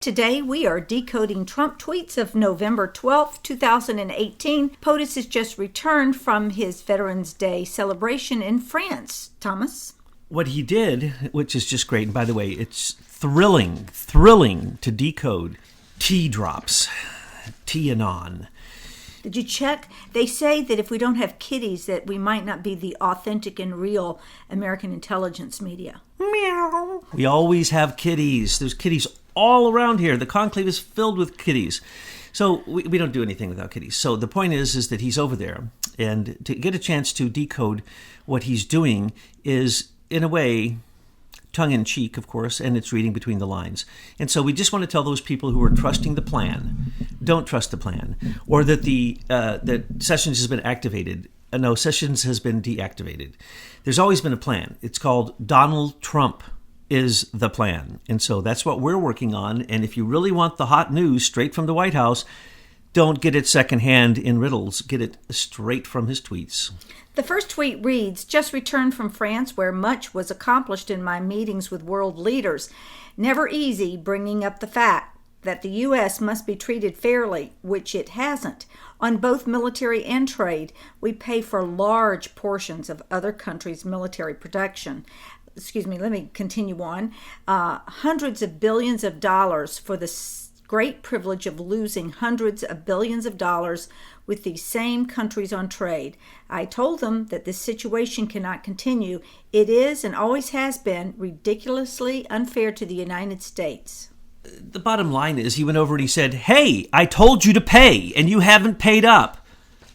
Today, we are decoding Trump tweets of November 12, 2018. POTUS has just returned from his Veterans Day celebration in France. Thomas? What he did, which is just great, and by the way, it's thrilling to decode T drops, T and on. Did you check? They say that if we don't have kitties, that we might not be the authentic and real American intelligence media. Meow. We always have kitties. There's kitties all around here. The conclave is filled with kitties. So we don't do anything without kitties. So the point is that he's over there. And to get a chance to decode what he's doing is, in a way, tongue-in-cheek, of course, and it's reading between the lines. And so we just want to tell those people who are trusting the plan, don't trust the plan, or that that Sessions has been activated. No, Sessions has been deactivated. There's always been a plan. It's called Donald Trump is the plan. And so that's what we're working on. And if you really want the hot news straight from the White House, don't get it secondhand in riddles. Get it straight from his tweets. The first tweet reads, "Just returned from France where much was accomplished in my meetings with world leaders. Never easy bringing up the fact that the U.S. must be treated fairly, which it hasn't. On both military and trade, we pay for large portions of other countries' military production." Let me continue on. Hundreds of billions of dollars for the great privilege of losing hundreds of billions of dollars with these same countries on trade. I told them that this situation cannot continue. It is and always has been ridiculously unfair to the United States. The bottom line is he went over and he said, "Hey, I told you to pay and you haven't paid up.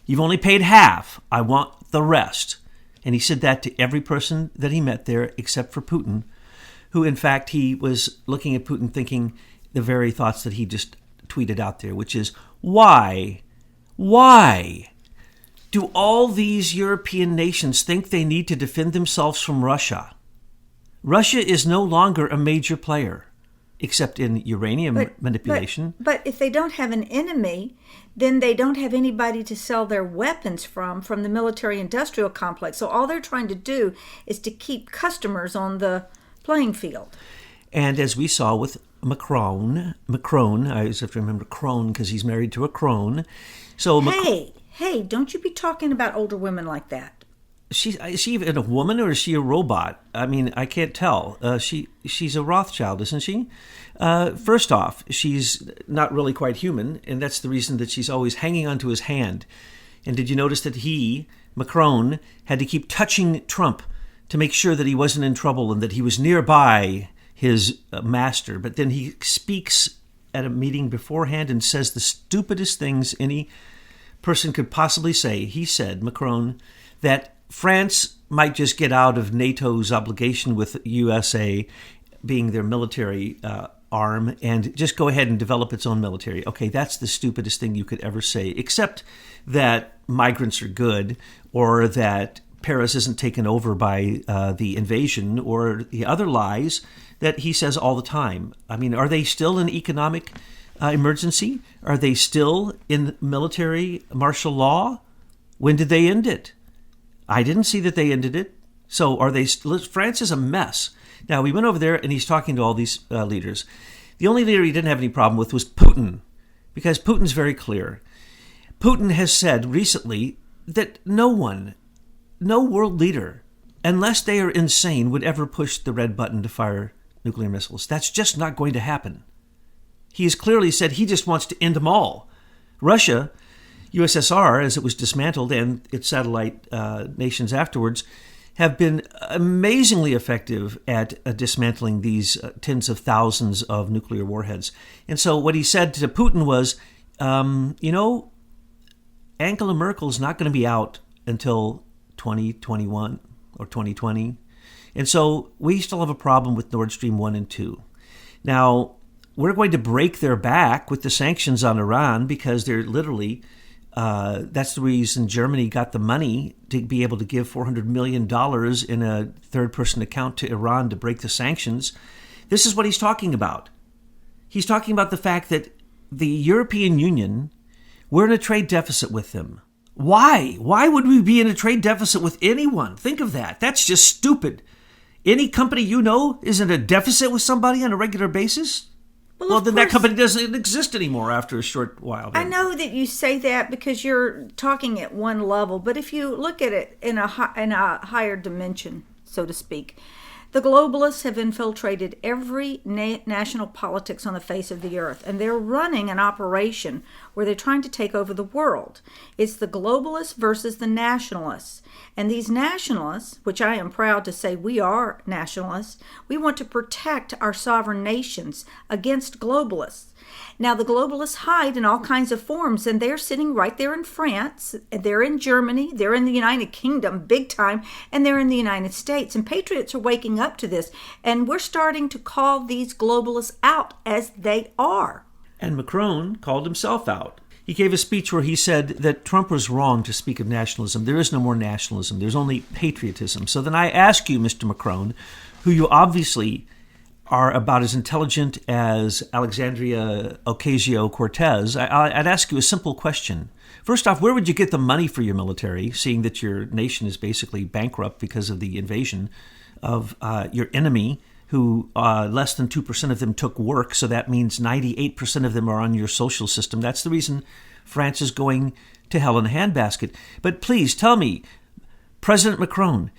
You've only paid half. I want the rest." And he said that to every person that he met there except for Putin, who in fact he was looking at Putin thinking the very thoughts that he just tweeted out there, which is, why do all these European nations think they need to defend themselves from Russia? Russia is no longer a major player, except in uranium manipulation. But if they don't have an enemy, then they don't have anybody to sell their weapons from the military-industrial complex. So all they're trying to do is to keep customers on the playing field. And as we saw with Macron, I always have to remember crone because he's married to a crone. So Hey, don't you be talking about older women like that. Is she even a woman or is she a robot? I mean, I can't tell. She's a Rothschild, isn't she? First off, she's not really quite human, and that's the reason that she's always hanging onto his hand. And did you notice that Macron, had to keep touching Trump to make sure that he wasn't in trouble and that he was nearby his master? But then he speaks at a meeting beforehand and says the stupidest things any person could possibly say. He said, Macron, that France might just get out of NATO's obligation with USA being their military arm and just go ahead and develop its own military. Okay, that's the stupidest thing you could ever say, except that migrants are good or that Paris isn't taken over by the invasion or the other lies that he says all the time. I mean, are they still in economic emergency? Are they still in military martial law? When did they end it? I didn't see that they ended it. So are they? France is a mess. Now, we went over there and he's talking to all these leaders. The only leader he didn't have any problem with was Putin, because Putin's very clear. Putin has said recently that no world leader, unless they are insane, would ever push the red button to fire nuclear missiles. That's just not going to happen. He has clearly said he just wants to end them all. Russia, USSR, as it was dismantled, and its satellite nations afterwards, have been amazingly effective at dismantling these tens of thousands of nuclear warheads. And so what he said to Putin was, Angela Merkel's not going to be out until 2021 or 2020. And so we still have a problem with Nord Stream 1 and 2. Now, we're going to break their back with the sanctions on Iran because they're literally... that's the reason Germany got the money to be able to give $400 million in a third-person account to Iran to break the sanctions. This is what he's talking about. He's talking about the fact that the European Union, we're in a trade deficit with them. Why? Why would we be in a trade deficit with anyone? Think of that. That's just stupid. Any company you know is in a deficit with somebody on a regular basis? Well, of then that course, company doesn't exist anymore after a short while. I know that you say that because you're talking at one level, but if you look at it in a higher dimension, so to speak, the globalists have infiltrated every national politics on the face of the earth, and they're running an operation where they're trying to take over the world. It's the globalists versus the nationalists. And these nationalists, which I am proud to say we are nationalists, we want to protect our sovereign nations against globalists. Now, the globalists hide in all kinds of forms, and they're sitting right there in France, they're in Germany, they're in the United Kingdom big time, and they're in the United States. And patriots are waking up to this, and we're starting to call these globalists out as they are. And Macron called himself out. He gave a speech where he said that Trump was wrong to speak of nationalism. There is no more nationalism. There's only patriotism. So then I ask you, Mr. Macron, who you obviously are about as intelligent as Alexandria Ocasio-Cortez, I'd ask you a simple question. First off, where would you get the money for your military, seeing that your nation is basically bankrupt because of the invasion of your enemy, who less than 2% of them took work, so that means 98% of them are on your social system. That's the reason France is going to hell in a handbasket. But please tell me, President Macron,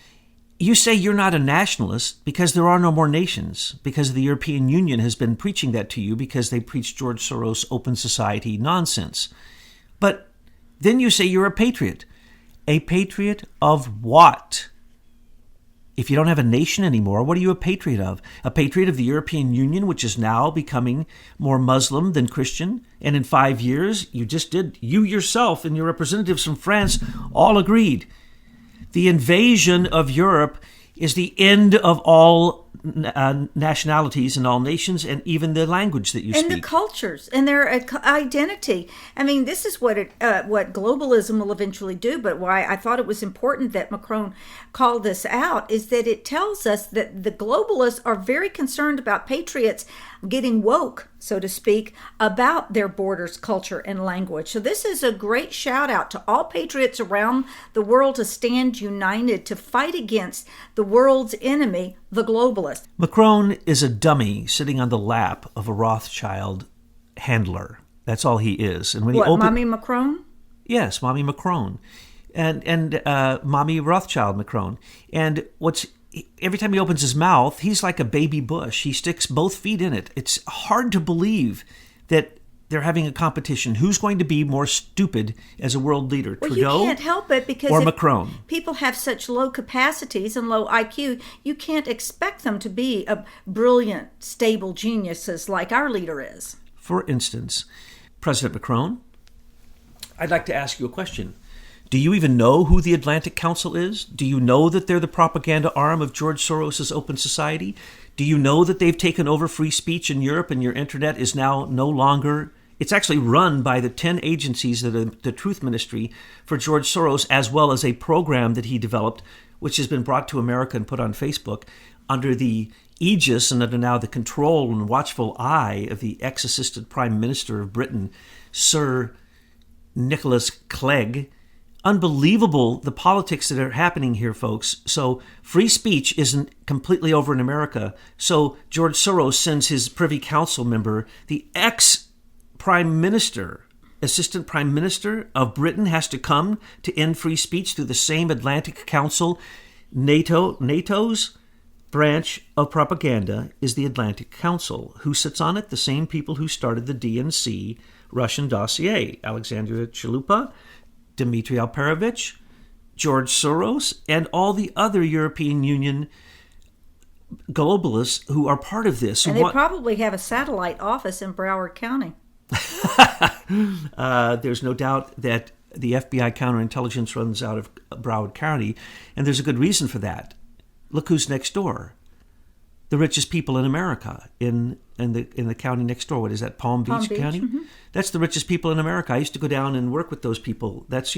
you say you're not a nationalist because there are no more nations, because the European Union has been preaching that to you because they preach George Soros' open society nonsense. But then you say you're a patriot. A patriot of what? If you don't have a nation anymore, what are you a patriot of? A patriot of the European Union, which is now becoming more Muslim than Christian? And in 5 years, you yourself and your representatives from France all agreed. The invasion of Europe is the end of all nationalities and all nations, and even the language that you speak. And the cultures and their identity. I mean, this is what globalism will eventually do. But why I thought it was important that Macron called this out is that it tells us that the globalists are very concerned about patriots getting woke, so to speak, about their borders, culture, and language. So this is a great shout out to all patriots around the world to stand united to fight against the world's enemy, the globalists. Macron is a dummy sitting on the lap of a Rothschild handler. That's all he is. And when Mommy Macron? Yes, Mommy Macron. And Mommy Rothschild Macron. And every time he opens his mouth, he's like a baby bush. He sticks both feet in it. It's hard to believe that they're having a competition. Who's going to be more stupid as a world leader, Trudeau you can't help it because or Macron? People have such low capacities and low IQ. You can't expect them to be a brilliant, stable geniuses like our leader is. For instance, President Macron, I'd like to ask you a question. Do you even know who the Atlantic Council is? Do you know that they're the propaganda arm of George Soros' Open Society? Do you know that they've taken over free speech in Europe and your internet is now no longer... It's actually run by the 10 agencies that are the Truth Ministry for George Soros, as well as a program that he developed, which has been brought to America and put on Facebook under the aegis and under now the control and watchful eye of the ex-assistant Prime Minister of Britain, Sir Nicholas Clegg. Unbelievable, the politics that are happening here, folks. So free speech isn't completely over in America. So George Soros sends his Privy Council member, the ex-Prime Minister, Assistant Prime Minister of Britain, has to come to end free speech through the same Atlantic Council. NATO's branch of propaganda is the Atlantic Council. Who sits on it? The same people who started the DNC Russian dossier. Alexandria Chalupa, Dmitry Alperovich, George Soros, and all the other European Union globalists who are part of this. And they probably have a satellite office in Broward County. There's no doubt that the FBI counterintelligence runs out of Broward County, and there's a good reason for that. Look who's next door. The richest people in America in the county next door. What is that, Palm Beach County? Mm-hmm. That's the richest people in America. I used to go down and work with those people. That's,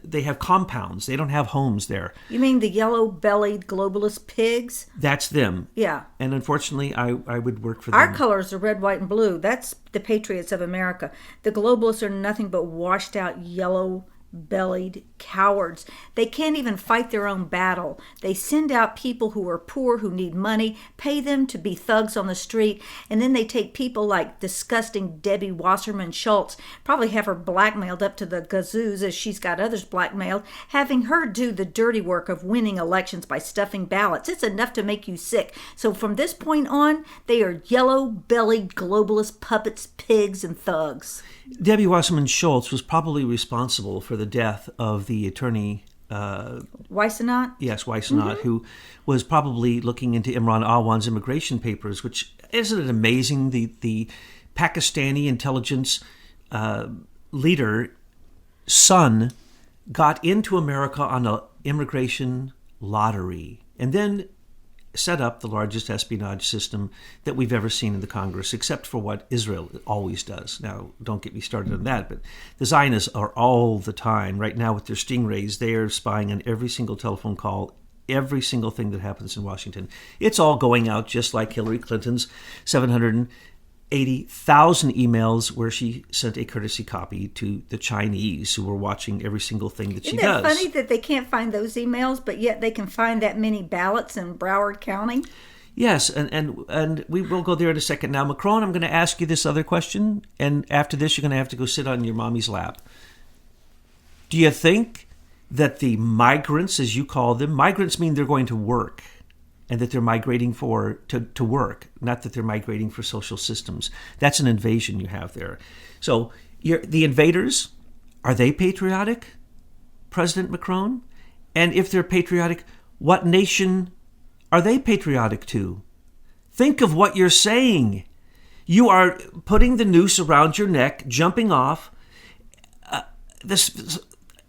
they have compounds. They don't have homes there. You mean the yellow-bellied globalist pigs? That's them. Yeah. And unfortunately, I would work for them. Our colors are red, white, and blue. That's the patriots of America. The globalists are nothing but washed-out yellow bellied cowards. They can't even fight their own battle. They send out people who are poor, who need money, pay them to be thugs on the street, and then they take people like disgusting Debbie Wasserman Schultz, probably have her blackmailed up to the gazoos as she's got others blackmailed, having her do the dirty work of winning elections by stuffing ballots. It's enough to make you sick. So from this point on, they are yellow-bellied globalist puppets, pigs, and thugs. Debbie Wasserman Schultz was probably responsible for the death of the attorney Weissenot? Yes, Weissenot, who was probably looking into Imran Awan's immigration papers, which, isn't it amazing? The Pakistani intelligence leader son got into America on an immigration lottery and then set up the largest espionage system that we've ever seen in the Congress, except for what Israel always does. Now, don't get me started on that, but the Zionists are all the time, right now with their stingrays, they are spying on every single telephone call, every single thing that happens in Washington. It's all going out just like Hillary Clinton's 780,000 emails where she sent a courtesy copy to the Chinese who were watching every single thing that she does. Isn't it funny that they can't find those emails, but yet they can find that many ballots in Broward County? Yes, and we will go there in a second. Now, Macron, I'm going to ask you this other question, and after this you're going to have to go sit on your mommy's lap. Do you think that the migrants, as you call them, migrants mean they're going to work, and that they're migrating to work, not that they're migrating for social systems. That's an invasion you have there. So the invaders, are they patriotic, President Macron? And if they're patriotic, what nation are they patriotic to? Think of what you're saying. You are putting the noose around your neck, jumping off.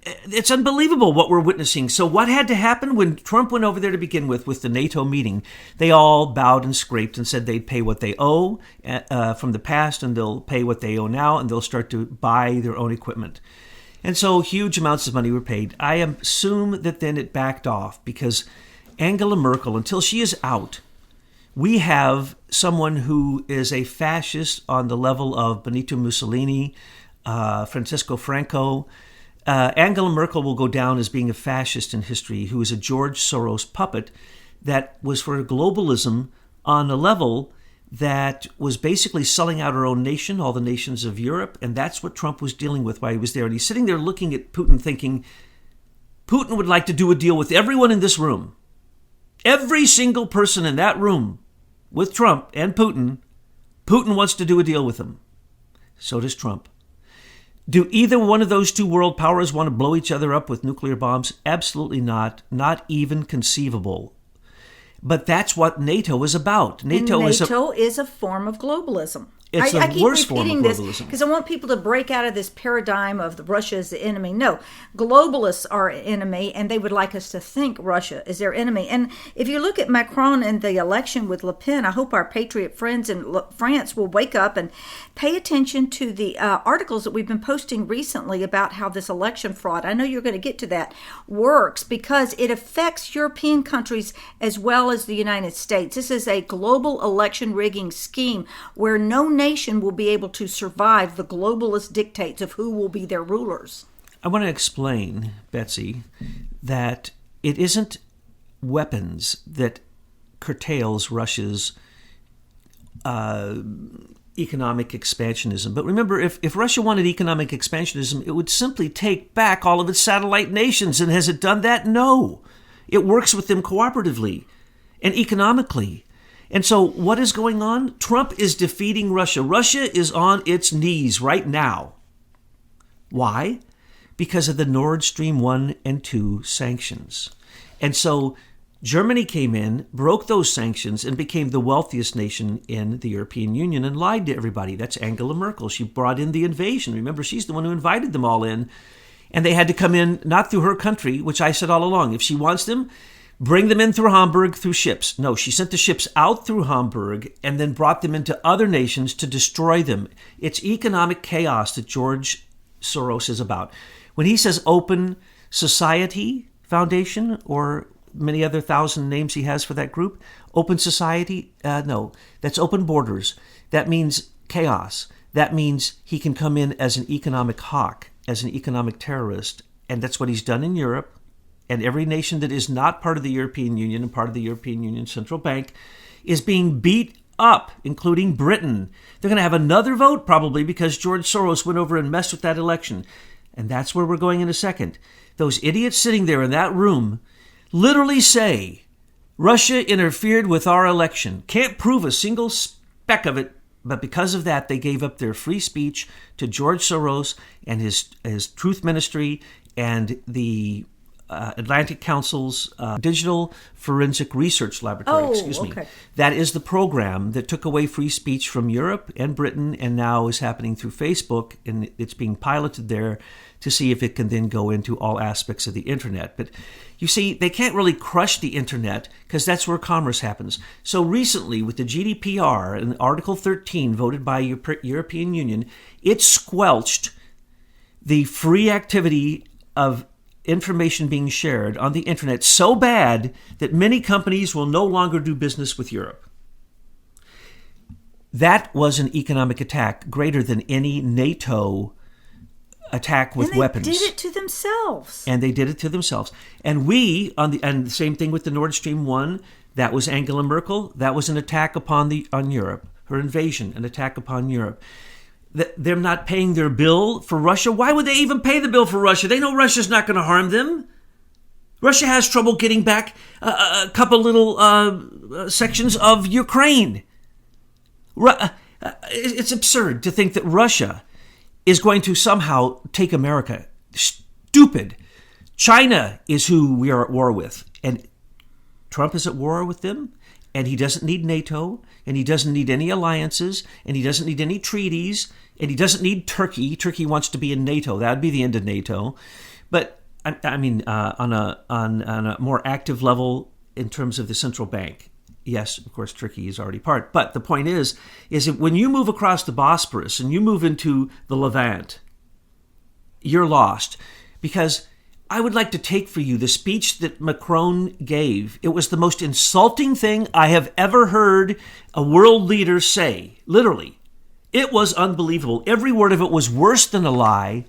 It's unbelievable what we're witnessing. So what had to happen when Trump went over there to begin with the NATO meeting? They all bowed and scraped and said they'd pay what they owe from the past, and they'll pay what they owe now, and they'll start to buy their own equipment. And so huge amounts of money were paid. I assume that then it backed off because Angela Merkel, until she is out, we have someone who is a fascist on the level of Benito Mussolini, Francisco Franco. Angela Merkel will go down as being a fascist in history who is a George Soros puppet that was for globalism on a level that was basically selling out our own nation, all the nations of Europe, and that's what Trump was dealing with while he was there. And he's sitting there looking at Putin thinking, Putin would like to do a deal with everyone in this room. Every single person in that room with Trump and Putin wants to do a deal with him. So does Trump. Do either one of those two world powers want to blow each other up with nuclear bombs? Absolutely not. Not even conceivable. But that's what NATO is about. NATO is a form of globalism. It's I the keep worst form of repeating this globalism. because I want people to break out of this paradigm of Russia as the enemy. No, globalists are an enemy, and they would like us to think Russia is their enemy. And if you look at Macron and the election with Le Pen, I hope our patriot friends in France will wake up and pay attention to the articles that we've been posting recently about how this election fraud, I know you're going to get to that, works because it affects European countries as well as the United States. This is a global election rigging scheme where no nation will be able to survive the globalist dictates of who will be their rulers. I want to explain, Betsy, that it isn't weapons that curtails Russia's economic expansionism. But remember, if Russia wanted economic expansionism, it would simply take back all of its satellite nations. And has it done that? No. It works with them cooperatively and economically. And so what is going on? Trump is defeating Russia. Russia is on its knees right now. Why? Because of the Nord Stream 1 and 2 sanctions. And so Germany came in, broke those sanctions, and became the wealthiest nation in the European Union and lied to everybody. That's Angela Merkel. She brought in the invasion. Remember, she's the one who invited them all in. And they had to come in not through her country, which I said all along. If she wants them, bring them in through Hamburg through ships. No, she sent the ships out through Hamburg and then brought them into other nations to destroy them. It's economic chaos that George Soros is about. When he says Open Society Foundation, or many other thousand names he has for that group, Open Society, no, that's Open Borders. That means chaos. That means he can come in as an economic hawk, as an economic terrorist, and that's what he's done in Europe, and every nation that is not part of the European Union and part of the European Union Central Bank is being beat up, including Britain. They're going to have another vote probably because George Soros went over and messed with that election. And that's where we're going in a second. Those idiots sitting there in that room literally say, Russia interfered with our election. Can't prove a single speck of it, but because of that, they gave up their free speech to George Soros and his Truth Ministry and the Atlantic Council's Digital Forensic Research Laboratory. Okay. That is the program that took away free speech from Europe and Britain and now is happening through Facebook, and it's being piloted there to see if it can then go into all aspects of the internet. But you see, they can't really crush the internet because that's where commerce happens. So recently, with the GDPR and Article 13 voted by European Union, it squelched the free activity of information being shared on the internet so bad that many companies will no longer do business with Europe. That was an economic attack greater than any NATO attack with weapons. And they did it to themselves. And we, and the same thing with the Nord Stream 1, that was Angela Merkel. That was an attack on Europe. Her invasion, an attack upon Europe. They're not paying their bill for Russia. Why would they even pay the bill for Russia? They know Russia's not going to harm them. Russia has trouble getting back a couple little sections of Ukraine. It's absurd to think that Russia is going to somehow take America. Stupid. China is who we are at war with. And Trump is at war with them. And he doesn't need NATO, and he doesn't need any alliances, and he doesn't need any treaties, and he doesn't need Turkey. Turkey wants to be in NATO. That would be the end of NATO. But I mean, on a more active level in terms of the central bank, yes, of course, Turkey is already part. But the point is that when you move across the Bosporus and you move into the Levant, you're lost. Because I would like to take for you the speech that Macron gave. It was the most insulting thing I have ever heard a world leader say. Literally. It was unbelievable. Every word of it was worse than a lie.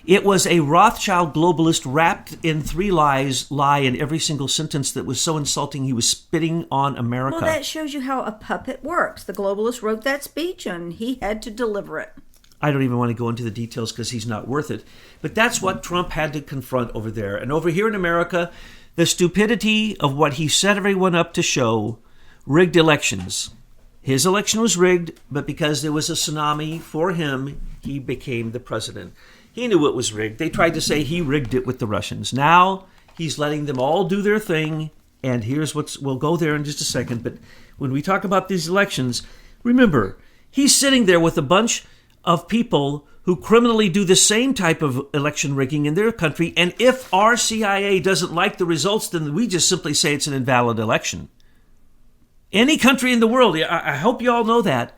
It was a Rothschild globalist wrapped in 3 lies, lie in every single sentence that was so insulting he was spitting on America. Well, that shows you how a puppet works. The globalist wrote that speech and he had to deliver it. I don't even want to go into the details because he's not worth it. But that's what Trump had to confront over there. And over here in America, the stupidity of what he set everyone up to show, rigged elections. His election was rigged, but because there was a tsunami for him, he became the president. He knew it was rigged. They tried to say he rigged it with the Russians. Now he's letting them all do their thing. And here's we'll go there in just a second. But when we talk about these elections, remember, he's sitting there with a bunch of people who criminally do the same type of election rigging in their country. And if our CIA doesn't like the results, then we just simply say it's an invalid election. Any country in the world, I hope you all know that.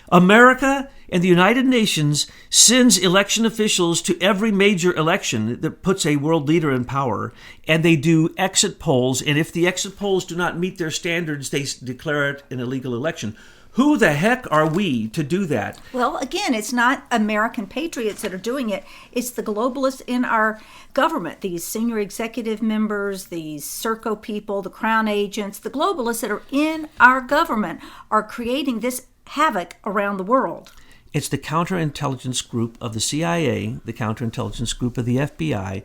America and the United Nations sends election officials to every major election that puts a world leader in power, and they do exit polls. And if the exit polls do not meet their standards, they declare it an illegal election. Who the heck are we to do that? Well, again, it's not American patriots that are doing it. It's the globalists in our government, these senior executive members, these Serco people, the Crown agents, the globalists that are in our government are creating this havoc around the world. It's the counterintelligence group of the CIA, the counterintelligence group of the FBI,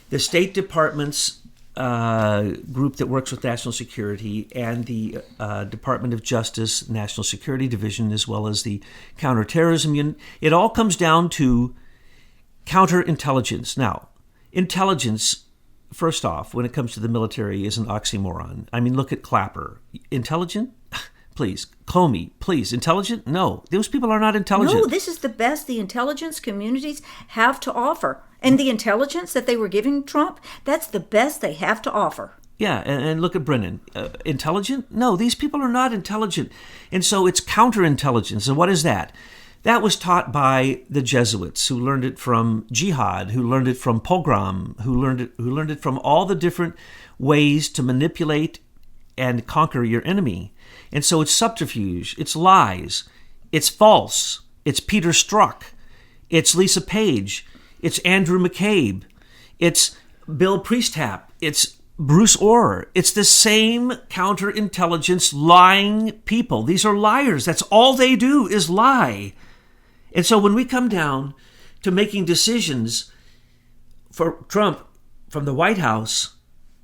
the State Department's group that works with national security, and the Department of Justice National Security Division, as well as the counterterrorism unit. It all comes down to counterintelligence. Now, intelligence, first off, when it comes to the military, is an oxymoron. I mean, look at Clapper. Intelligent? Please. Comey, please. Intelligent? No. Those people are not intelligent. No, this is the best the intelligence communities have to offer. And the intelligence that they were giving Trump, that's the best they have to offer. Yeah, and look at Brennan. Intelligent? No, these people are not intelligent. And so it's counterintelligence. And what is that? That was taught by the Jesuits, who learned it from jihad, who learned it from pogrom, who learned it from all the different ways to manipulate and conquer your enemy. And so it's subterfuge, it's lies, it's false, it's Peter Strzok, it's Lisa Page, it's Andrew McCabe, It's Bill Priesthap. It's Bruce Orr. It's the same counterintelligence lying people. These are liars. That's all they do is lie. And so when we come down to making decisions for Trump from the White House,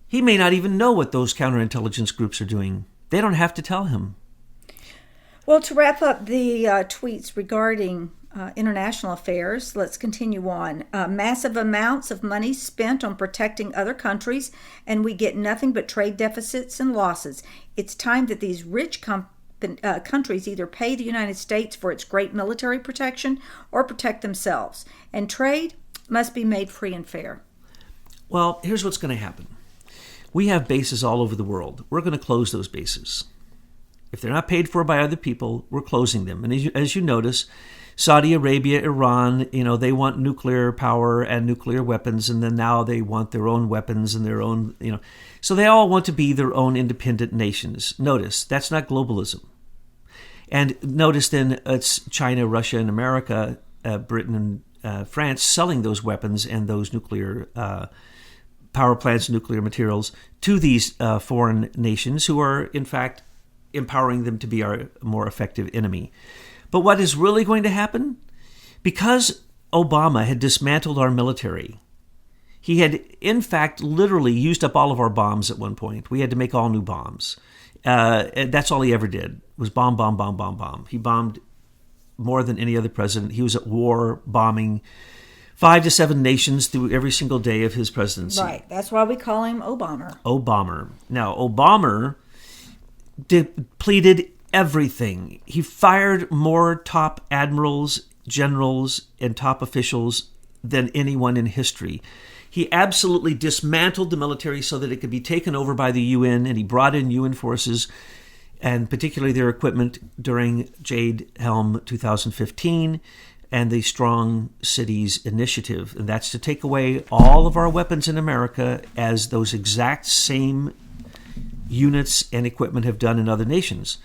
he may not even know what those counterintelligence groups are doing. They don't have to tell him. Well, to wrap up the tweets regarding international affairs, let's continue on. Massive amounts of money spent on protecting other countries, and we get nothing but trade deficits and losses. It's time that these rich countries either pay the United States for its great military protection or protect themselves. And trade must be made free and fair. Well, here's what's going to happen. We have bases all over the world. We're going to close those bases. If they're not paid for by other people, we're closing them. And as you notice, Saudi Arabia, Iran, they want nuclear power and nuclear weapons, and then now they want their own weapons and their own, So they all want to be their own independent nations. Notice, that's not globalism. And notice then it's China, Russia, and America, Britain and France selling those weapons and those nuclear power plants, nuclear materials to these foreign nations who are, in fact, empowering them to be our more effective enemy. But what is really going to happen? Because Obama had dismantled our military, he had, in fact, literally used up all of our bombs at one point. We had to make all new bombs. And that's all he ever did, was bomb, bomb, bomb, bomb, bomb. He bombed more than any other president. He was at war bombing 5 to 7 nations through every single day of his presidency. Right. That's why we call him Obama. Obama. Now, Obama depleted everything. He fired more top admirals, generals, and top officials than anyone in history. He absolutely dismantled the military so that it could be taken over by the UN, and he brought in UN forces, and particularly their equipment during Jade Helm 2015 and the Strong Cities Initiative. And that's to take away all of our weapons in America as those exact same units and equipment have done in other nations.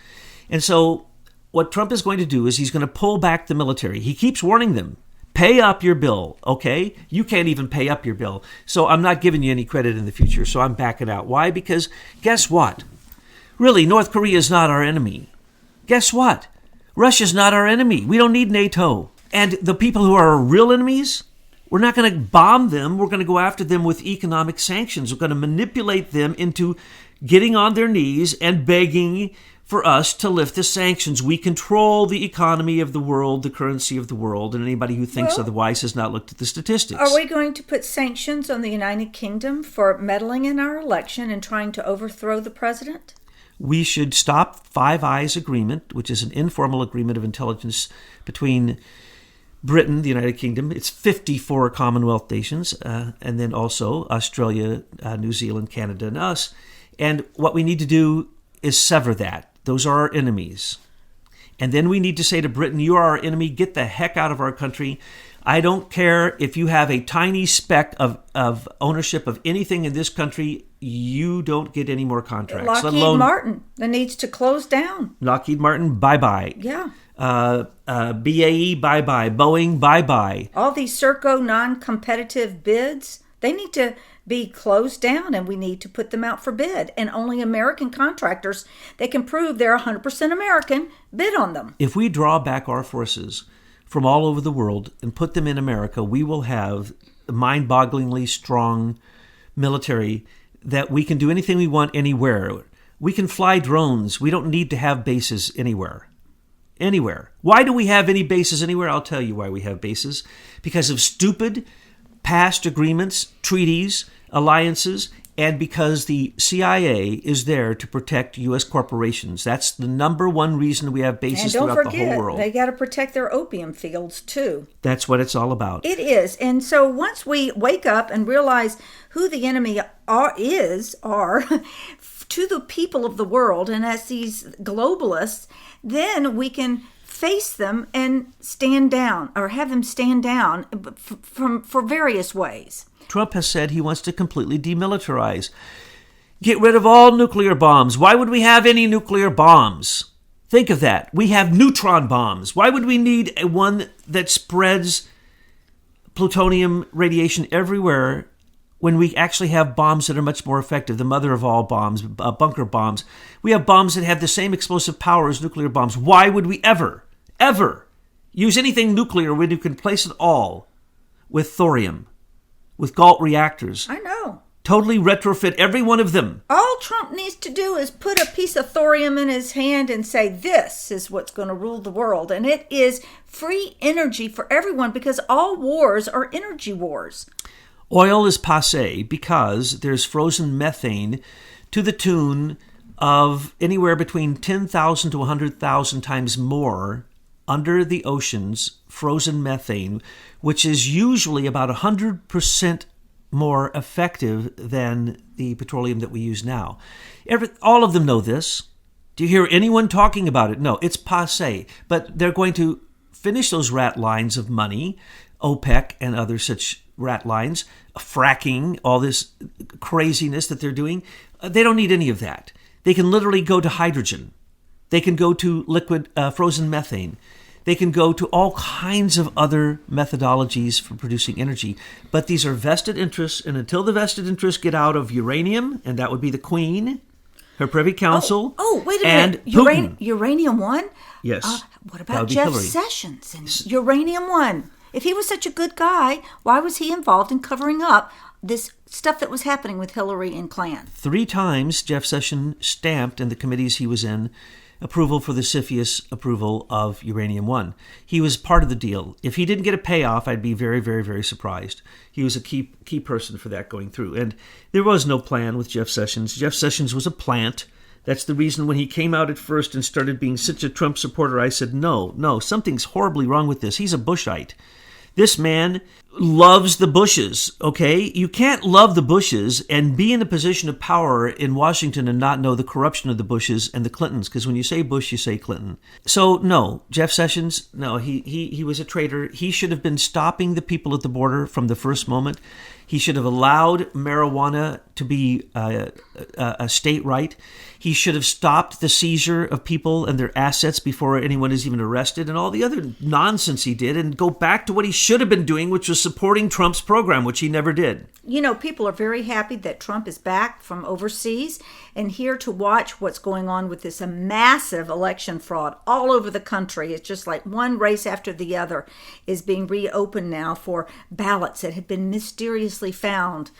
And so what Trump is going to do is he's going to pull back the military. He keeps warning them, pay up your bill, okay? You can't even pay up your bill. So I'm not giving you any credit in the future, so I'm backing out. Why? Because guess what? Really, North Korea is not our enemy. Guess what? Russia's not our enemy. We don't need NATO. And the people who are our real enemies, we're not going to bomb them. We're going to go after them with economic sanctions. We're going to manipulate them into getting on their knees and begging for us to lift the sanctions. We control the economy of the world, the currency of the world, and anybody who thinks otherwise has not looked at the statistics. Are we going to put sanctions on the United Kingdom for meddling in our election and trying to overthrow the president? We should stop Five Eyes Agreement, which is an informal agreement of intelligence between Britain, the United Kingdom, it's 54 Commonwealth nations, and then also Australia, New Zealand, Canada, and us. And what we need to do is sever that. Those are our enemies. And then we need to say to Britain, you are our enemy, get the heck out of our country. I don't care if you have a tiny speck of ownership of anything in this country, you don't get any more contracts. Lockheed Martin, that needs to close down. Lockheed Martin, bye-bye. Yeah. BAE, bye-bye. Boeing, bye-bye. All these Serco non-competitive bids, they need to be closed down, and we need to put them out for bid. And only American contractors that can prove they're 100% American bid on them. If we draw back our forces from all over the world and put them in America, we will have a mind-bogglingly strong military that we can do anything we want anywhere. We can fly drones. We don't need to have bases anywhere. Anywhere. Why do we have any bases anywhere? I'll tell you why we have bases. Because of stupid past agreements, treaties, alliances, and because the CIA is there to protect U.S. corporations. That's the number one reason we have bases throughout the whole world. They got to protect their opium fields, too. That's what it's all about. It is. And so once we wake up and realize who the enemy are to the people of the world, and as these globalists, then we can face them and stand down, or have them stand down for various ways. Trump has said he wants to completely demilitarize. Get rid of all nuclear bombs. Why would we have any nuclear bombs? Think of that. We have neutron bombs. Why would we need one that spreads plutonium radiation everywhere when we actually have bombs that are much more effective, the mother of all bombs, bunker bombs. We have bombs that have the same explosive power as nuclear bombs. Why would we ever use anything nuclear when you can place it all with thorium, with Galt reactors? I know. Totally retrofit every one of them. All Trump needs to do is put a piece of thorium in his hand and say, this is what's going to rule the world. And it is free energy for everyone, because all wars are energy wars. Oil is passé because there's frozen methane to the tune of anywhere between 10,000 to 100,000 times more under the oceans, frozen methane, which is usually about 100% more effective than the petroleum that we use now. All of them know this. Do you hear anyone talking about it? No, it's passé. But they're going to finish those rat lines of money, OPEC and other such rat lines, fracking, all this craziness that they're doing. They don't need any of that. They can literally go to hydrogen. They can go to liquid frozen methane. They can go to all kinds of other methodologies for producing energy. But these are vested interests, and until the vested interests get out of uranium, and that would be the Queen, her Privy Council, wait a and minute. Putin. Uranium One? Yes. What about Jeff Hillary. Sessions and Uranium One? If he was such a good guy, why was he involved in covering up this stuff that was happening with Hillary and Klan? 3 times Jeff Sessions stamped in the committees he was in approval for the CFIUS approval of Uranium One. He was part of the deal. If he didn't get a payoff, I'd be very, very, very surprised. He was a key person for that going through. And there was no plan with Jeff Sessions. Jeff Sessions was a plant. That's the reason when he came out at first and started being such a Trump supporter, I said, no, something's horribly wrong with this. He's a Bushite. This man loves the Bushes, okay? You can't love the Bushes and be in a position of power in Washington and not know the corruption of the Bushes and the Clintons, because when you say Bush, you say Clinton. So, no, Jeff Sessions, no, he was a traitor. He should have been stopping the people at the border from the first moment. He should have allowed marijuana to be a state right. He should have stopped the seizure of people and their assets before anyone is even arrested, and all the other nonsense he did, and go back to what he should have been doing, which was supporting Trump's program, which he never did. You know, people are very happy that Trump is back from overseas and here to watch what's going on with this massive election fraud all over the country. It's just like one race after the other is being reopened now for ballots that have been mysteriously found.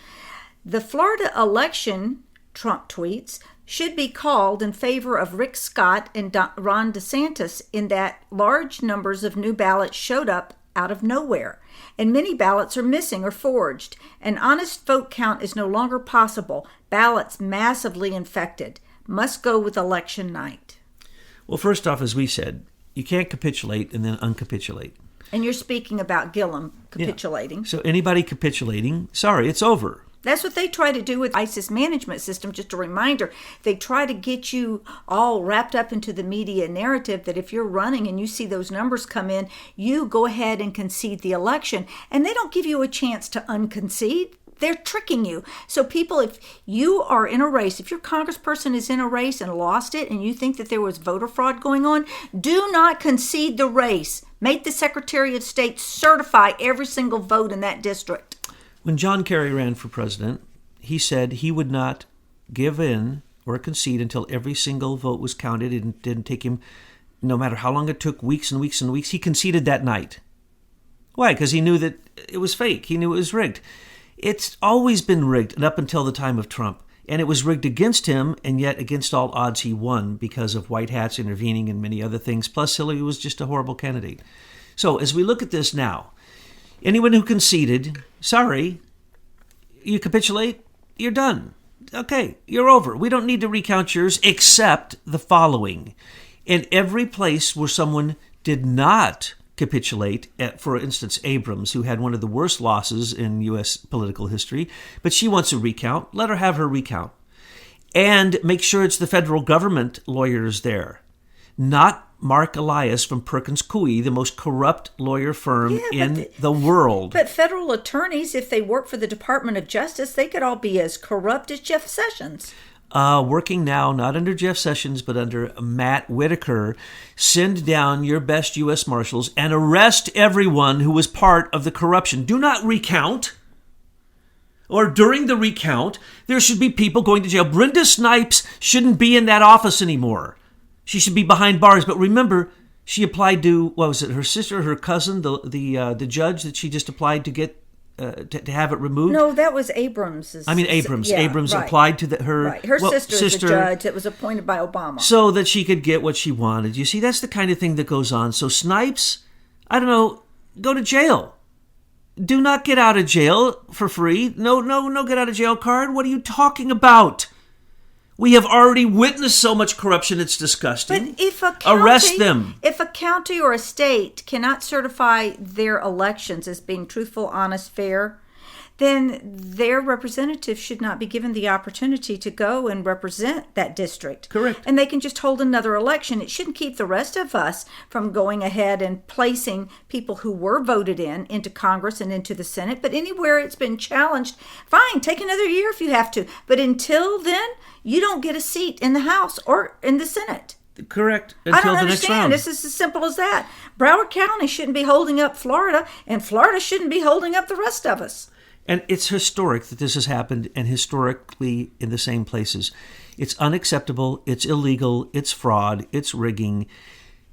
The Florida election, Trump tweets, should be called in favor of Rick Scott and Ron DeSantis in that large numbers of new ballots showed up out of nowhere, and many ballots are missing or forged. An honest vote count is no longer possible. Ballots massively infected. Must go with election night. Well, first off, as we said, you can't capitulate and then uncapitulate. And you're speaking about Gillum capitulating. Yeah. So anybody capitulating, sorry, it's over. That's what they try to do with ISIS management system. Just a reminder, they try to get you all wrapped up into the media narrative that if you're running and you see those numbers come in, you go ahead and concede the election. And they don't give you a chance to unconcede. They're tricking you. So people, if you are in a race, if your congressperson is in a race and lost it and you think that there was voter fraud going on, do not concede the race. Make the Secretary of State certify every single vote in that district. When John Kerry ran for president, he said he would not give in or concede until every single vote was counted. It didn't take him, no matter how long it took, weeks and weeks and weeks. He conceded that night. Why? Because he knew that it was fake. He knew it was rigged. It's always been rigged, and up until the time of Trump. And it was rigged against him, and yet against all odds he won because of white hats intervening and many other things. Plus, Hillary was just a horrible candidate. So as we look at this now, anyone who conceded, sorry, you capitulate, you're done. Okay, you're over. We don't need to recount yours except the following. In every place where someone did not capitulate, for instance, Abrams, who had one of the worst losses in U.S. political history, but she wants a recount, let her have her recount. And make sure it's the federal government lawyers there, not Mark Elias from Perkins Coie, the most corrupt lawyer firm in the world. But federal attorneys, if they work for the Department of Justice, they could all be as corrupt as Jeff Sessions. Working now, not under Jeff Sessions, but under Matt Whitaker. Send down your best U.S. Marshals and arrest everyone who was part of the corruption. Do not recount. or during the recount, there should be people going to jail. Brenda Snipes shouldn't be in that office anymore. She should be behind bars. But remember, she applied to, what was it, her sister, her cousin, the judge that she just applied to get to have it removed? No, that was Abrams. Abrams. Yeah, Abrams right. applied to her... Right. Her sister is a judge that was appointed by Obama. So that she could get what she wanted. You see, that's the kind of thing that goes on. So Snipes, I don't know, go to jail. Do not get out of jail for free. No get out of jail card. What are you talking about? We have already witnessed so much corruption, it's disgusting. But if a county, arrest them. If a county or a state cannot certify their elections as being truthful, honest, fair, then their representatives should not be given the opportunity to go and represent that district. Correct. And they can just hold another election. It shouldn't keep the rest of us from going ahead and placing people who were voted in into Congress and into the Senate. But anywhere it's been challenged, fine, take another year if you have to. But until then, you don't get a seat in the House or in the Senate. Correct. I don't the next round. understand. This is as simple as that. Broward County shouldn't be holding up Florida, and Florida shouldn't be holding up the rest of us. And it's historic that this has happened, and historically in the same places. It's unacceptable. It's illegal. It's fraud. It's rigging.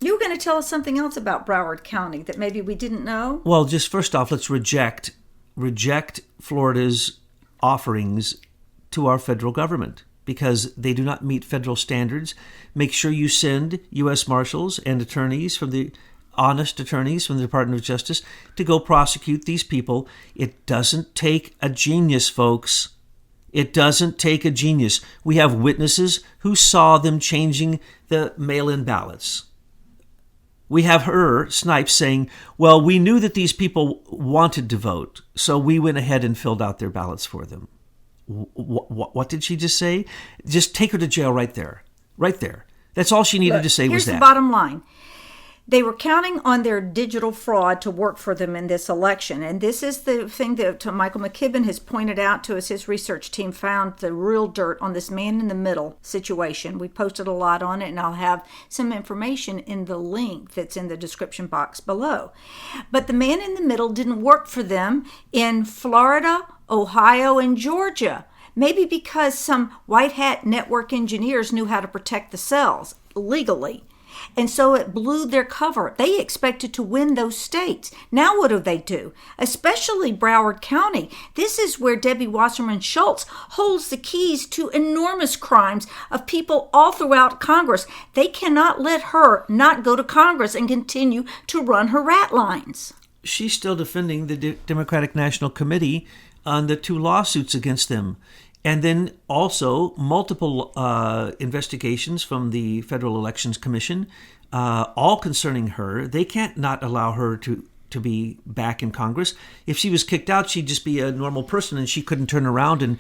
You were going to tell us something else about Broward County that maybe we didn't know? Well, just first off, let's reject Florida's offerings to our federal government because they do not meet federal standards. Make sure you send U.S. Marshals and attorneys honest attorneys from the Department of Justice to go prosecute these people. It doesn't take a genius, folks. It doesn't take a genius. We have witnesses who saw them changing the mail-in ballots. We have Snipes, saying, well, we knew that these people wanted to vote, so we went ahead and filled out their ballots for them. What did she just say? Just take her to jail right there. Right there. That's all she needed to say was that. Here's the bottom line. They were counting on their digital fraud to work for them in this election. And this is the thing that Michael McKibben has pointed out to us. His research team found the real dirt on this man in the middle situation. We posted a lot on it, and I'll have some information in the link that's in the description box below. But the man in the middle didn't work for them in Florida, Ohio, and Georgia. Maybe because some white hat network engineers knew how to protect the cells legally. And so it blew their cover. They expected to win those states. Now what do? Especially Broward County. This is where Debbie Wasserman Schultz holds the keys to enormous crimes of people all throughout Congress. They cannot let her not go to Congress and continue to run her rat lines. She's still defending the Democratic National Committee on the 2 lawsuits against them. And then also multiple investigations from the Federal Elections Commission, all concerning her. They can't not allow her to be back in Congress. If she was kicked out, she'd just be a normal person, and she couldn't turn around and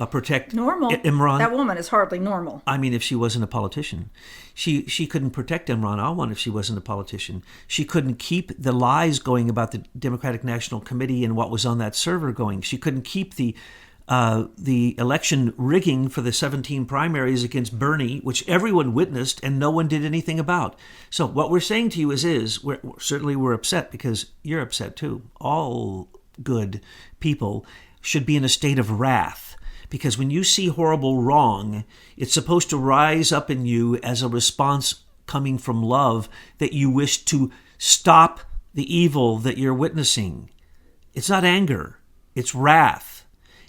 protect normal. Imran. That woman is hardly normal. I mean, if she wasn't a politician. She couldn't protect Imran Awan if she wasn't a politician. She couldn't keep the lies going about the Democratic National Committee and what was on that server going. She couldn't keep the election rigging for the 17 primaries against Bernie, which everyone witnessed and no one did anything about. So what we're saying to you is we're upset because you're upset too. All good people should be in a state of wrath because when you see horrible wrong, it's supposed to rise up in you as a response coming from love that you wish to stop the evil that you're witnessing. It's not anger, it's wrath.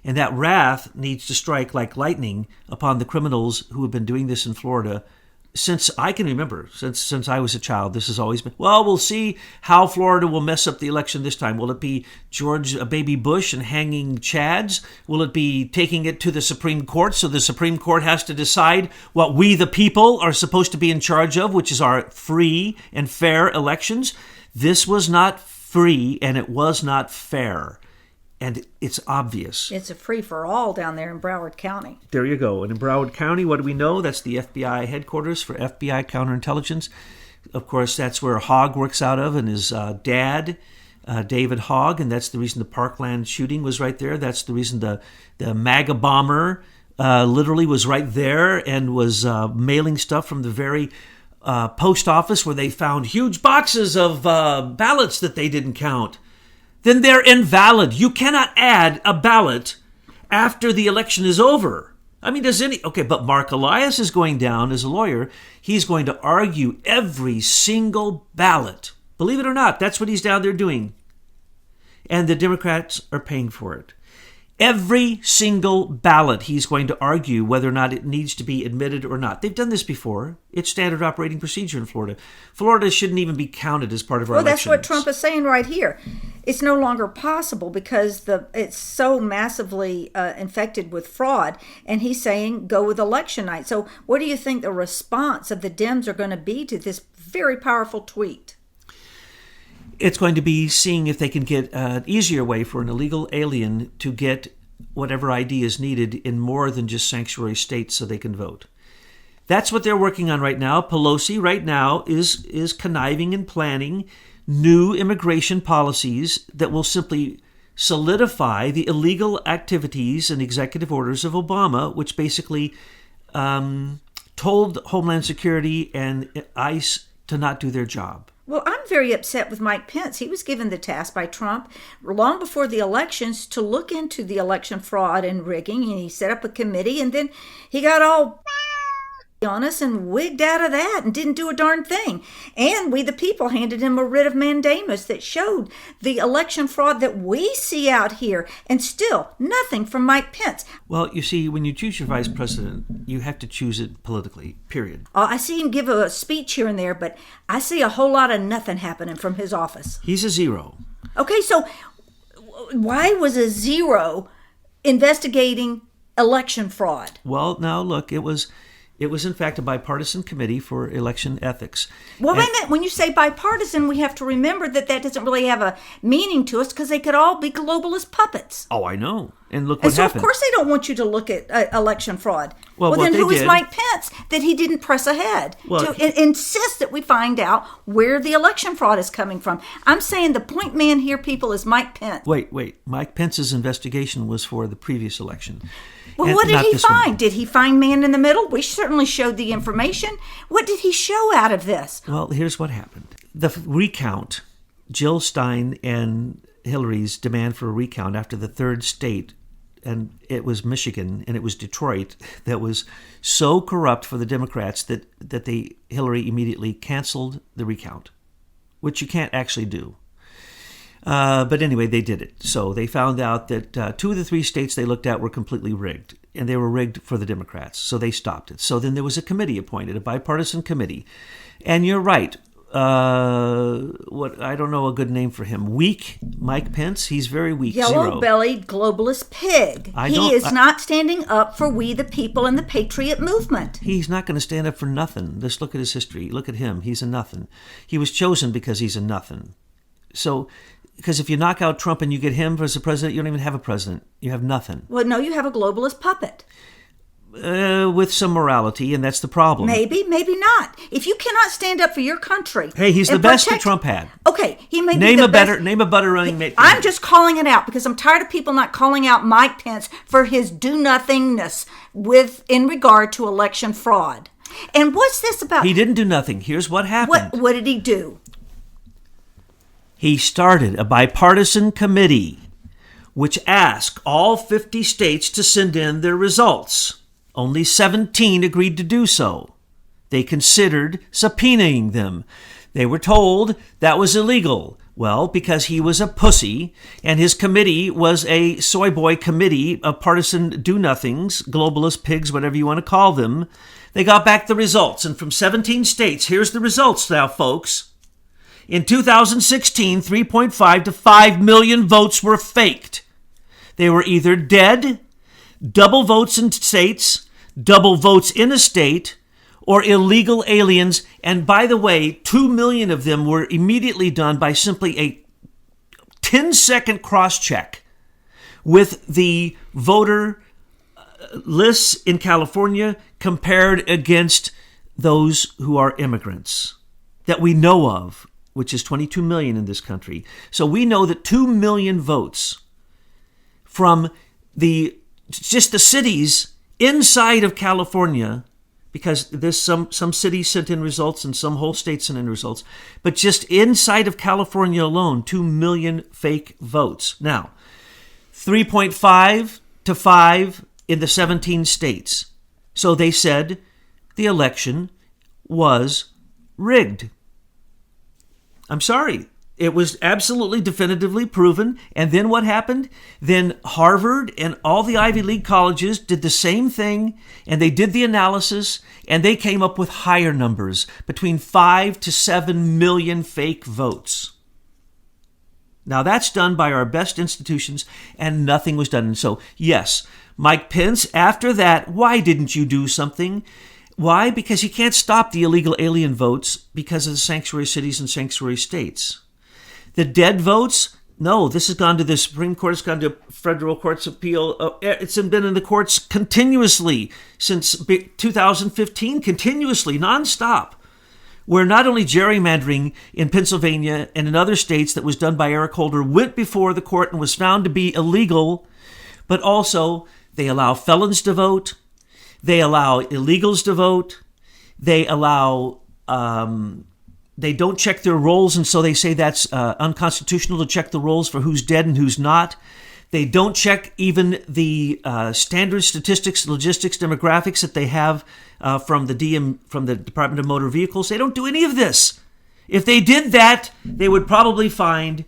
And that wrath needs to strike like lightning upon the criminals who have been doing this in Florida since I can remember, since I was a child. This has always been, well, we'll see how Florida will mess up the election this time. Will it be George Baby Bush and hanging Chads? Will it be taking it to the Supreme Court so the Supreme Court has to decide what we the people are supposed to be in charge of, which is our free and fair elections? This was not free and it was not fair. And it's obvious. It's a free-for-all down there in Broward County. There you go. And in Broward County, what do we know? That's the FBI headquarters for FBI counterintelligence. Of course, that's where Hogg works out of and his dad, David Hogg. And that's the reason the Parkland shooting was right there. That's the reason the MAGA bomber literally was right there and was mailing stuff from the very post office where they found huge boxes of ballots that they didn't count. Then they're invalid. You cannot add a ballot after the election is over. I mean, but Mark Elias is going down as a lawyer. He's going to argue every single ballot. Believe it or not, that's what he's down there doing. And the Democrats are paying for it. Every single ballot he's going to argue whether or not it needs to be admitted or not. They've done this before. It's standard operating procedure in Florida. Florida shouldn't even be counted as part of our elections. Well, that's what Trump is saying right here. It's no longer possible because it's so massively infected with fraud. And he's saying go with election night. So what do you think the response of the Dems are going to be to this very powerful tweet? It's going to be seeing if they can get an easier way for an illegal alien to get whatever ID is needed in more than just sanctuary states so they can vote. That's what they're working on right now. Pelosi right now is conniving and planning new immigration policies that will simply solidify the illegal activities and executive orders of Obama, which basically told Homeland Security and ICE to not do their job. Well, I'm very upset with Mike Pence. He was given the task by Trump long before the elections to look into the election fraud and rigging, and he set up a committee, and then he got all on us and wigged out of that and didn't do a darn thing. And we, the people, handed him a writ of mandamus that showed the election fraud that we see out here, and still nothing from Mike Pence. Well, you see, when you choose your vice president, you have to choose it politically, period. I see him give a speech here and there, but I see a whole lot of nothing happening from his office. He's a zero. Okay, so why was a zero investigating election fraud? Well, now look, it was in fact a bipartisan committee for election ethics. Well, wait a minute. When you say bipartisan, we have to remember that doesn't really have a meaning to us because they could all be globalist puppets. Oh, I know. And look what happened. Of course they don't want you to look at election fraud. Well, then who is Mike Pence that he didn't press ahead to insist that we find out where the election fraud is coming from? I'm saying the point man here, people, is Mike Pence. Wait. Mike Pence's investigation was for the previous election. Well, what did he find? Did he find man in the middle? We certainly showed the information. What did he show out of this? Well, here's what happened. The recount, Jill Stein and Hillary's demand for a recount after the third state, and it was Michigan and it was Detroit, that was so corrupt for the Democrats that Hillary immediately canceled the recount, which you can't actually do. But anyway, they did it. So they found out that 2 of the 3 states they looked at were completely rigged, and they were rigged for the Democrats. So they stopped it. So then there was a committee appointed, a bipartisan committee. And you're right. I don't know a good name for him. Weak Mike Pence. He's very weak. Yellow-bellied globalist pig. He is not standing up for we the people and the patriot movement. He's not going to stand up for nothing. Just look at his history. Look at him. He's a nothing. He was chosen because he's a nothing. So, because if you knock out Trump and you get him as a president, you don't even have a president. You have nothing. Well, no, you have a globalist puppet. With some morality, and that's the problem. Maybe not. If you cannot stand up for your country, hey, he's the best that Trump had. Okay, he may be the best. Name a better running mate. I'm just calling it out because I'm tired of people not calling out Mike Pence for his do-nothingness in regard to election fraud. And what's this about? He didn't do nothing. Here's what happened. What did he do? He started a bipartisan committee which asked all 50 states to send in their results. Only 17 agreed to do so. They considered subpoenaing them. They were told that was illegal. Well, because he was a pussy, and his committee was a soy boy committee of partisan do-nothings, globalist pigs, whatever you want to call them, they got back the results. And from 17 states, here's the results now, folks. In 2016, 3.5 to 5 million votes were faked. They were either dead, double votes in states, double votes in a state, or illegal aliens. And by the way, 2 million of them were immediately done by simply a 10-second cross-check with the voter lists in California compared against those who are immigrants that we know of, which is 22 million in this country. So we know that 2 million votes from just the cities inside of California, because there's some cities sent in results and some whole states sent in results, but just inside of California alone, 2 million fake votes. Now, 3.5 to 5 in the 17 states. So they said the election was rigged. I'm sorry. It was absolutely definitively proven. And then what happened? Then Harvard and all the Ivy League colleges did the same thing, and they did the analysis, and they came up with higher numbers, between 5 to 7 million fake votes. Now that's done by our best institutions, and nothing was done. And so, yes, Mike Pence, after that, why didn't you do something? Why? Because you can't stop the illegal alien votes because of the sanctuary cities and sanctuary states. The dead votes, no, this has gone to the Supreme Court, it's gone to federal courts of appeal. It's been in the courts continuously since 2015, continuously, nonstop. Where not only gerrymandering in Pennsylvania and in other states that was done by Eric Holder went before the court and was found to be illegal, but also they allow felons to vote, they allow illegals to vote, they allow... They don't check their rolls, and so they say that's unconstitutional to check the rolls for who's dead and who's not. They don't check even the standard statistics, logistics, demographics that they have from the Department of Motor Vehicles. They don't do any of this. If they did that, they would probably find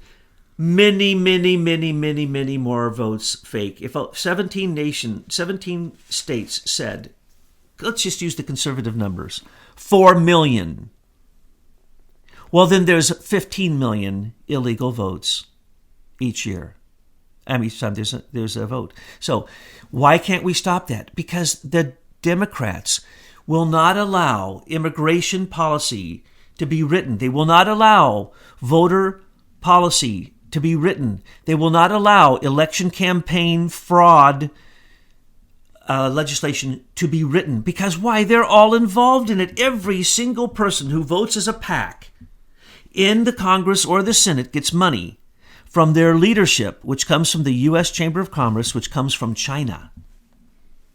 many more votes fake. If 17 states said, let's just use the conservative numbers, 4 million. Well, then there's 15 million illegal votes each year. Each time there's a vote. So why can't we stop that? Because the Democrats will not allow immigration policy to be written. They will not allow voter policy to be written. They will not allow election campaign fraud legislation to be written. Because why? They're all involved in it. Every single person who votes as a PAC in the Congress or the Senate gets money from their leadership, which comes from the U.S. Chamber of Commerce, which comes from China.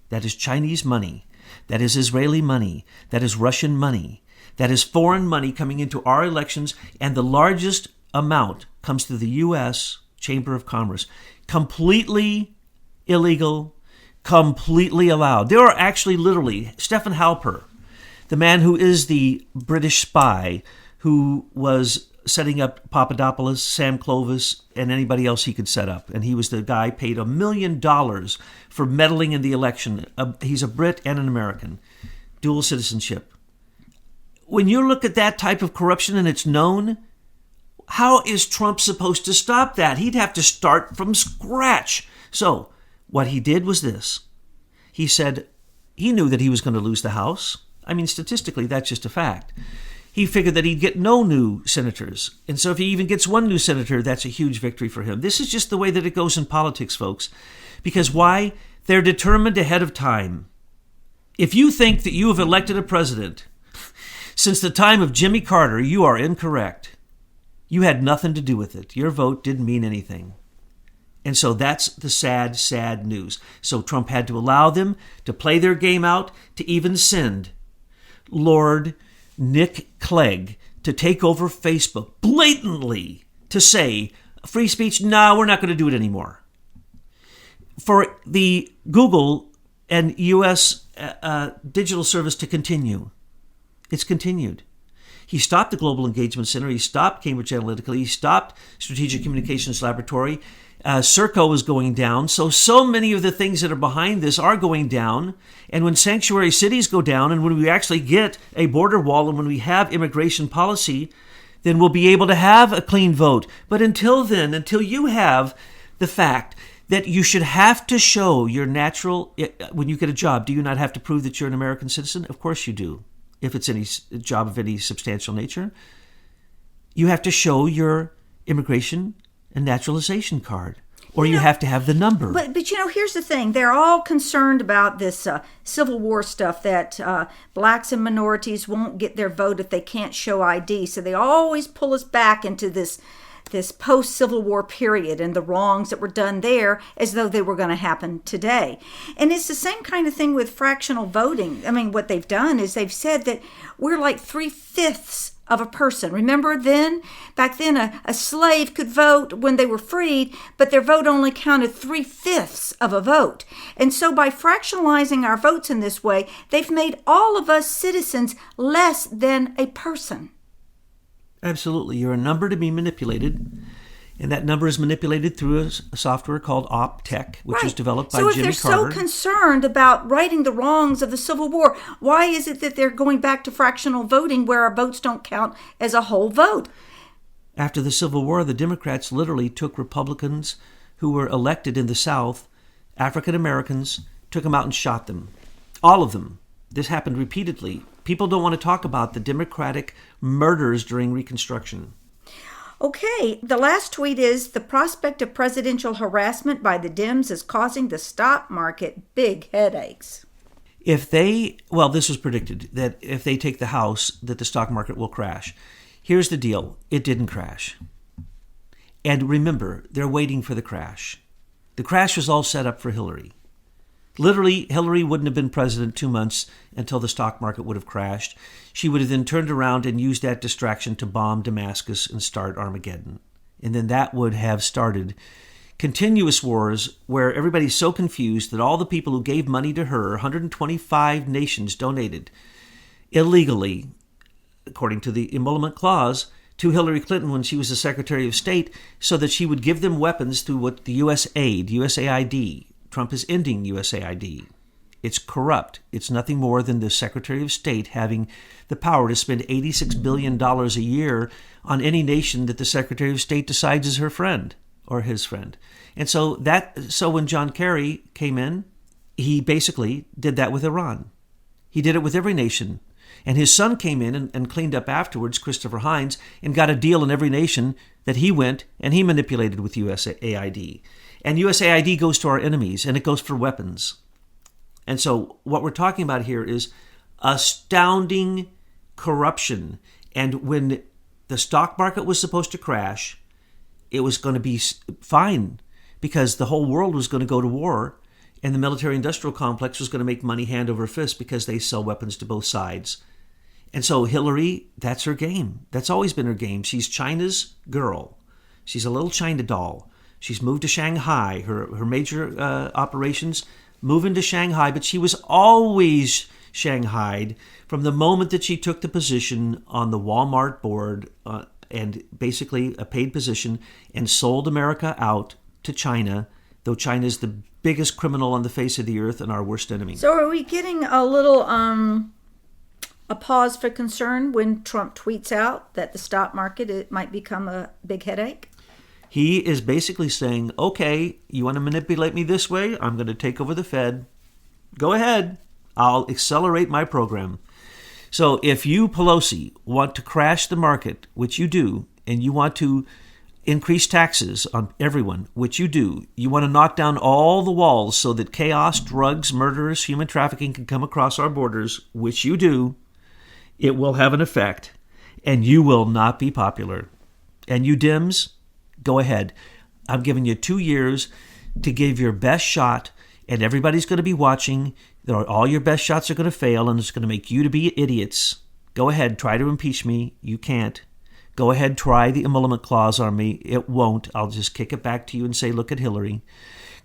That is Chinese money. That is Israeli money. That is Russian money. That is foreign money coming into our elections, and the largest amount comes to the U.S. Chamber of Commerce. Completely illegal, completely allowed. There are actually literally, Stephen Halper, the man who is the British spy, who was setting up Papadopoulos, Sam Clovis, and anybody else he could set up. And he was the guy paid $1 million for meddling in the election. He's a Brit and an American. Dual citizenship. When you look at that type of corruption and it's known, how is Trump supposed to stop that? He'd have to start from scratch. So what he did was this. He said he knew that he was going to lose the House. I mean, statistically, that's just a fact. He figured that he'd get no new senators. And so if he even gets one new senator, that's a huge victory for him. This is just the way that it goes in politics, folks. Because why? They're determined ahead of time. If you think that you have elected a president since the time of Jimmy Carter, you are incorrect. You had nothing to do with it. Your vote didn't mean anything. And so that's the sad news. So Trump had to allow them to play their game out, to even send Lord Nick Clegg to take over Facebook blatantly to say, free speech, no, we're not going to do it anymore. For the Google and U.S. digital service to continue. It's continued. He stopped the Global Engagement Center. He stopped Cambridge Analytica. He stopped Strategic Communications Laboratory. Serco is going down. So many of the things that are behind this are going down. And when sanctuary cities go down, and when we actually get a border wall, and when we have immigration policy, then we'll be able to have a clean vote. But until then, until you have the fact that you should have to show your natural, when you get a job, do you not have to prove that you're an American citizen? Of course you do, if it's any job of any substantial nature. You have to show your immigration and naturalization card, or you have to have the number. But here's the thing. They're all concerned about this Civil War stuff, that blacks and minorities won't get their vote if they can't show ID. So they always pull us back into this this post-Civil War period and the wrongs that were done there as though they were going to happen today. And it's the same kind of thing with fractional voting. I mean, what they've done is they've said that we're like 3/5 of a person. Remember back then, a slave could vote when they were freed, but their vote only counted 3/5 of a vote. And so by fractionalizing our votes in this way, they've made all of us citizens less than a person. Absolutely. You're a number to be manipulated. And that number is manipulated through a software called OpTech, which was developed by Jimmy Carter. So if they're so concerned about righting the wrongs of the Civil War, why is it that they're going back to fractional voting where our votes don't count as a whole vote? After the Civil War, the Democrats literally took Republicans who were elected in the South, African Americans, took them out and shot them. All of them. This happened repeatedly. People don't want to talk about the Democratic murders during Reconstruction. Okay, the last tweet is, the prospect of presidential harassment by the Dems is causing the stock market big headaches. This was predicted, that if they take the House, that the stock market will crash. Here's the deal. It didn't crash. And remember, they're waiting for the crash. The crash was all set up for Hillary. Literally, Hillary wouldn't have been president 2 months until the stock market would have crashed. She would have then turned around and used that distraction to bomb Damascus and start Armageddon. And then that would have started continuous wars where everybody's so confused that all the people who gave money to her, 125 nations donated illegally, according to the emolument clause, to Hillary Clinton when she was the Secretary of State, so that she would give them weapons through what the USAID. Trump is ending USAID. It's corrupt. It's nothing more than the Secretary of State having the power to spend $86 billion a year on any nation that the Secretary of State decides is her friend or his friend. And so when John Kerry came in, he basically did that with Iran. He did it with every nation. And his son came in and cleaned up afterwards, Christopher Hines, and got a deal in every nation that he went and he manipulated with USAID. And USAID goes to our enemies, and it goes for weapons. And so what we're talking about here is astounding corruption. And when the stock market was supposed to crash, it was going to be fine because the whole world was going to go to war, and the military-industrial complex was going to make money hand over fist because they sell weapons to both sides. And so Hillary, that's her game. That's always been her game. She's China's girl. She's a little China doll. She's moved to Shanghai. Her major operations move into Shanghai, but she was always Shanghaied from the moment that she took the position on the Walmart board and basically a paid position and sold America out to China, though China is the biggest criminal on the face of the earth and our worst enemy. So are we getting a little a pause for concern when Trump tweets out that the stock market it might become a big headache? He is basically saying, okay, you want to manipulate me this way? I'm going to take over the Fed. Go ahead. I'll accelerate my program. So if you, Pelosi, want to crash the market, which you do, and you want to increase taxes on everyone, which you do, you want to knock down all the walls so that chaos, drugs, murders, human trafficking can come across our borders, which you do, it will have an effect, and you will not be popular. And you Dems, go ahead. I'm giving you 2 years to give your best shot, and everybody's going to be watching. All your best shots are going to fail, and it's going to make you to be idiots. Go ahead, try to impeach me. You can't. Go ahead, try the emolument clause on me. It won't. I'll just kick it back to you and say, look at Hillary.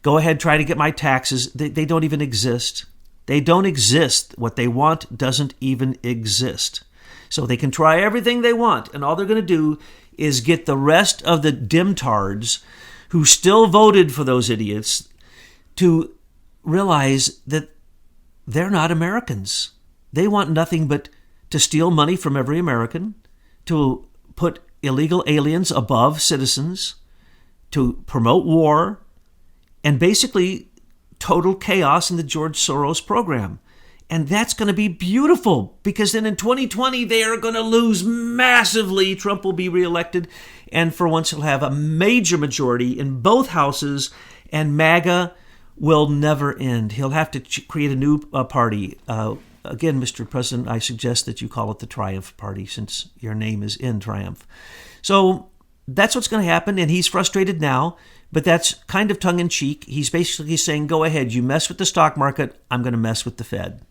Go ahead, try to get my taxes. They don't even exist. They don't exist. What they want doesn't even exist. So they can try everything they want, and all they're going to do is get the rest of the Demtards who still voted for those idiots to realize that they're not Americans. They want nothing but to steal money from every American, to put illegal aliens above citizens, to promote war, and basically total chaos in the George Soros program. And that's going to be beautiful because then in 2020, they are going to lose massively. Trump will be reelected. And for once, he'll have a major majority in both houses. And MAGA will never end. He'll have to create a new party. Again, Mr. President, I suggest that you call it the Triumph Party since your name is in Triumph. So that's what's going to happen, and he's frustrated now, but that's kind of tongue-in-cheek. He's basically saying, go ahead, you mess with the stock market, I'm going to mess with the Fed.